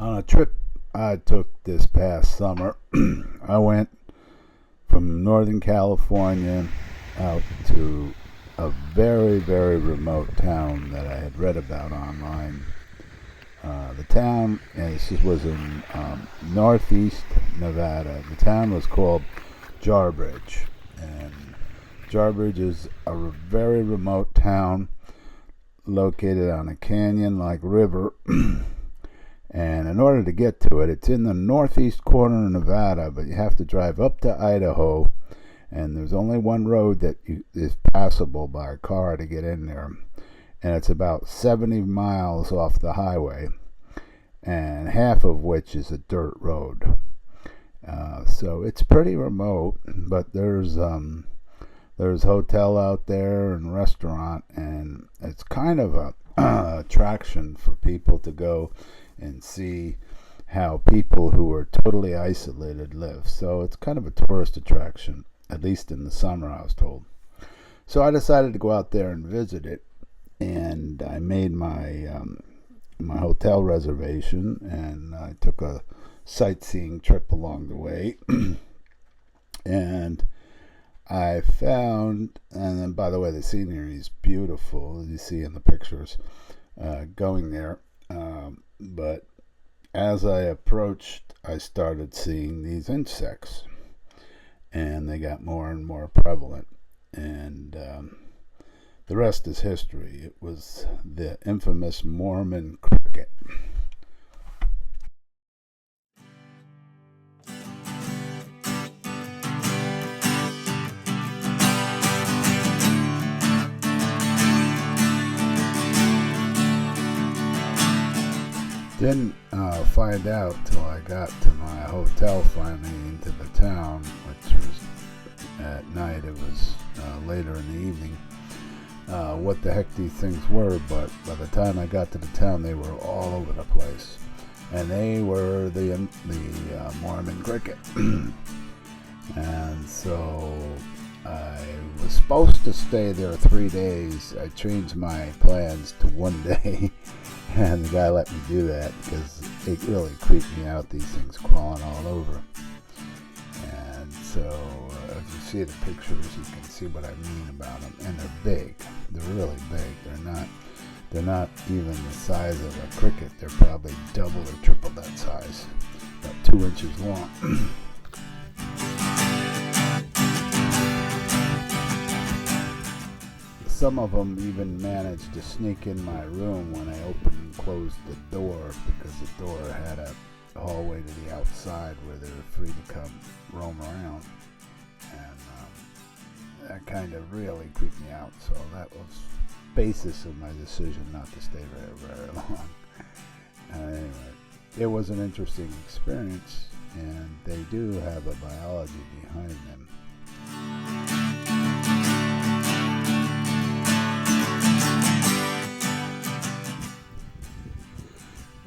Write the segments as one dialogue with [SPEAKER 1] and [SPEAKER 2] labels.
[SPEAKER 1] On a trip I took this past summer, I went from Northern California out to a very, very remote town that I had read about online. The town this was in northeast Nevada. The town was called Jarbridge, and Jarbridge is a very remote town located on a canyon-like river. And in order to get to it, it's in the northeast corner of Nevada, but you have to drive up to Idaho, and there's only one road that is passable by a car to get in there, and it's about 70 miles off the highway, and half of which is a dirt road. So it's pretty remote, but there's hotel out there and restaurant, and it's kind of a attraction for people to go and see how people who are totally isolated live. So it's kind of a tourist attraction, at least in the summer, I was told. So I decided to go out there and visit it, and I made my hotel reservation, and I took a sightseeing trip along the way. And I found, and then by the way, the scenery is beautiful, as you see in the pictures going there. But as I approached, I started seeing these insects, and they got more and more prevalent. And the rest is history. It was the infamous Mormon cricket. Didn't find out till I got to my hotel finally into the town, which was at night. It was later in the evening. What the heck these things were, but by the time I got to the town, they were all over the place, and they were the Mormon cricket. And so I was supposed to stay there 3 days. I changed my plans to 1 day. And the guy let me do that because it really creeped me out, these things crawling all over. And so, if you see the pictures, you can see what I mean about them. And they're big. They're really big. They're not even the size of a cricket. They're probably double or triple that size. About 2 inches long. Some of them even managed to sneak in my room when I opened and closed the door, because the door had a hallway to the outside where they were free to come roam around. And that kind of really creeped me out. So that was the basis of my decision not to stay very, very long. Anyway, it was an interesting experience, and they do have a biology behind them.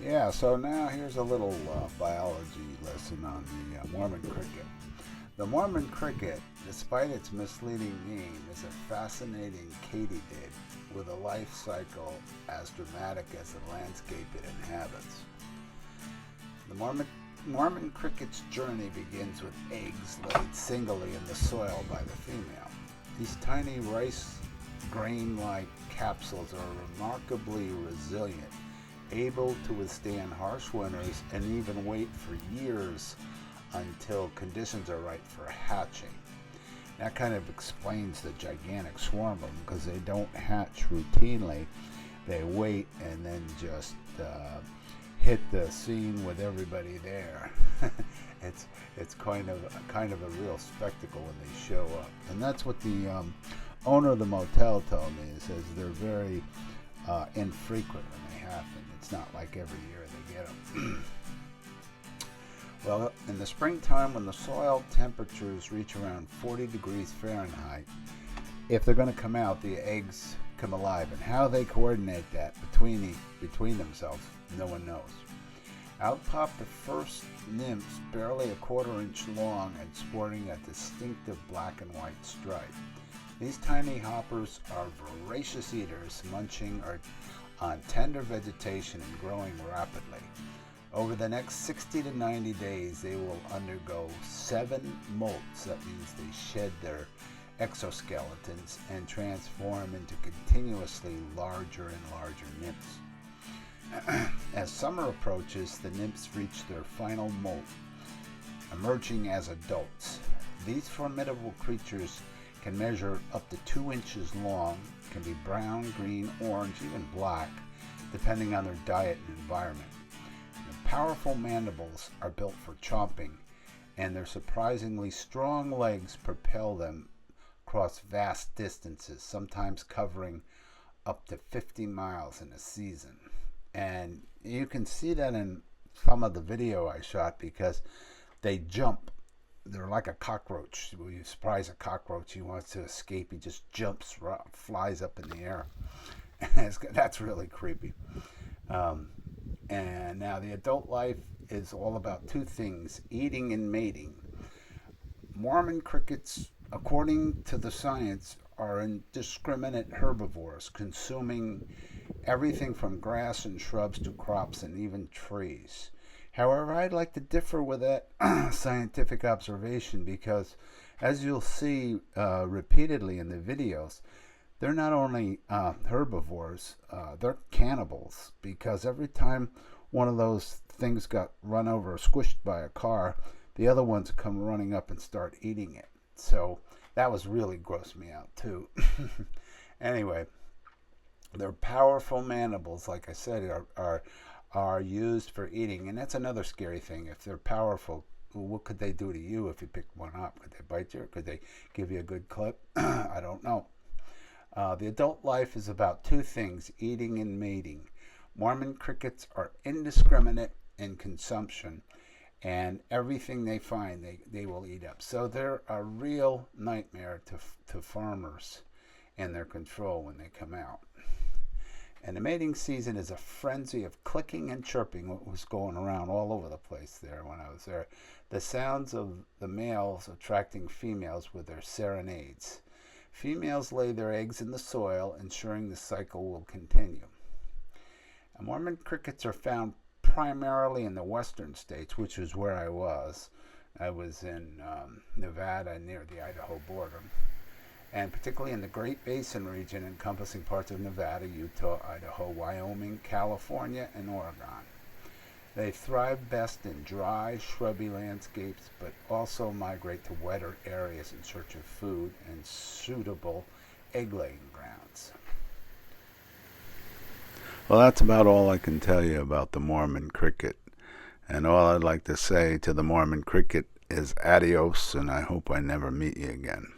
[SPEAKER 1] Yeah, so now here's a little biology lesson on the Mormon cricket. The Mormon cricket, despite its misleading name, is a fascinating katydid with a life cycle as dramatic as the landscape it inhabits. The Mormon cricket's journey begins with eggs laid singly in the soil by the female. These tiny rice grain-like capsules are remarkably resilient, able to withstand harsh winters and even wait for years until conditions are right for hatching. That kind of explains the gigantic swarm of them, because they don't hatch routinely. They wait and then just hit the scene with everybody there. It's kind of a real spectacle when they show up, and that's what the owner of the motel told me. He says they're very infrequent when they happen. It's not like every year they get them. Well, in the springtime, when the soil temperatures reach around 40 degrees Fahrenheit, if they're going to come out, the eggs come alive. And how they coordinate that between themselves, no one knows. Out pop the first nymphs, barely a quarter-inch long and sporting a distinctive black and white stripe. These tiny hoppers are voracious eaters, munching on tender vegetation and growing rapidly. Over the next 60 to 90 days, they will undergo 7 molts. That means they shed their exoskeletons and transform into continuously larger and larger nymphs. As summer approaches, the nymphs reach their final molt, emerging as adults. These formidable creatures can measure up to 2 inches long, can be brown, green, orange, even black, depending on their diet and environment. Their powerful mandibles are built for chomping, and their surprisingly strong legs propel them across vast distances, sometimes covering up to 50 miles in a season. And you can see that in some of the video I shot because they jump. They're like a cockroach. When you surprise a cockroach, he wants to escape. He just jumps, flies up in the air. That's really creepy. And now the adult life is all about 2 things, eating and mating. Mormon crickets, according to the science, are indiscriminate herbivores, consuming everything from grass and shrubs to crops and even trees. However, I'd like to differ with that scientific observation because, as you'll see repeatedly in the videos, they're not only herbivores, they're cannibals, because every time one of those things got run over or squished by a car, the other ones come running up and start eating it. So that was really grossed me out too. Anyway, their powerful mandibles, like I said, are used for eating, and that's another scary thing. If they're powerful, what could they do to you if you picked one up? Could they bite you? Could they give you a good clip? I don't know. The adult life is about 2 things, eating and mating. Mormon crickets are indiscriminate in consumption, and everything they find they will eat up. So they're a real nightmare to farmers and their control when they come out. And the mating season is a frenzy of clicking and chirping, what was going around all over the place there when I was there. The sounds of the males attracting females with their serenades. Females lay their eggs in the soil, ensuring the cycle will continue. And Mormon crickets are found primarily in the western states, which is where I was. I was in Nevada near the Idaho border, and particularly in the Great Basin region encompassing parts of Nevada, Utah, Idaho, Wyoming, California, and Oregon. They thrive best in dry, shrubby landscapes, but also migrate to wetter areas in search of food and suitable egg-laying grounds. Well, that's about all I can tell you about the Mormon cricket. And all I'd like to say to the Mormon cricket is adios, and I hope I never meet you again.